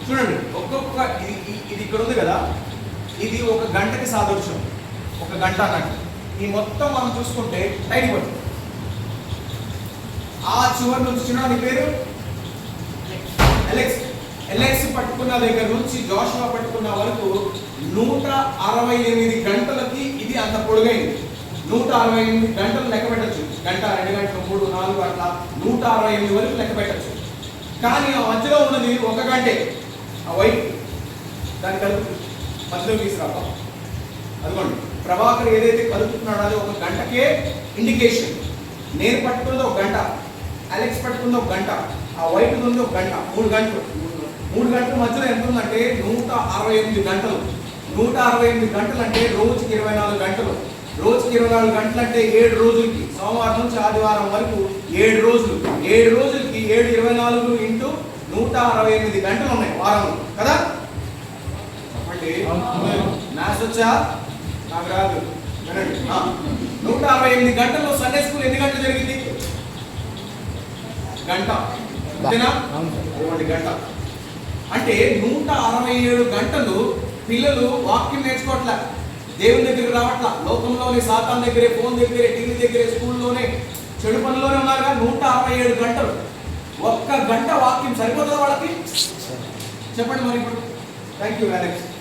చూడండి ఒక్కొక్క ఇది ఇక్కడ ఉంది కదా, ఇది ఒక గంటకి సాదృశ్యం, ఒక గంట అన్నట్టు. ఈ మొత్తం మనం చూసుకుంటే టైం పడుతుంది. ఆ చివరి నుంచి చూడండి పేరు ఎలెక్స్. ఎలెక్స్ పట్టుకున్న దగ్గర నుంచి జోషువా పట్టుకున్న వరకు 168 గంటలకి ఇది అంత పొడుగైంది. 168 గంటలు లెక్క పెట్టచ్చు. గంట, 2 గంటలు, 3, 4 అట్లా 168 వరకు లెక్క పెట్టచ్చు. కానీ ఆ మధ్యలో ఉన్నది ఒక గంటే. ఆ వైట్ దాన్ని కలుపు మధ్యలో తీసుకురావా. అదిగోండి ప్రభాకర్ ఏదైతే కలుపుతున్నాడో అది ఒక గంటకే ఇండికేషన్. నేను పట్టుకున్నది ఒక గంట, అలెక్స్ పట్టుకున్నది ఒక గంట, ఆ వైట్ ఉంది ఒక గంట. 3 గంటలు. 3 గంటల మధ్యలో ఎంత ఉందంటే 168 గంటలు. 168 గంటలు అంటే రోజుకి 24 గంటలు. రోజుకి 24 గంటలు అంటే 7 రోజులకి, సోమవారం నుంచి ఆదివారం వరకు 7 రోజులు. 7 రోజులకి 7 24 ఇంటూ 168 గంటలు ఉన్నాయి వారంలో కదా. అంటే మ్యాథ్స్ వచ్చా? నాకు రాదు. వినండి, 168 గంటల్లో సండే స్కూల్ ఎన్ని గంటలు జరిగింది? గంట. అంతేనా? గంట అంటే 167 గంటలు పిల్లలు వాక్యం నేర్చుకోవట్లే, దేవుని దగ్గరికి రావట్లా. లోకంలోనే, సాతాన్ దగ్గరే, ఫోన్ దగ్గరే, టీవీ దగ్గరే, స్కూల్లోనే, చెడు పనిలోనే ఉన్నారుగా. 167 గంటలు. ఒక్క గంట వాక్యం సరిపోతుందా వాళ్ళకి? చెప్పండి మరి ఇప్పుడు. Thank you Alex.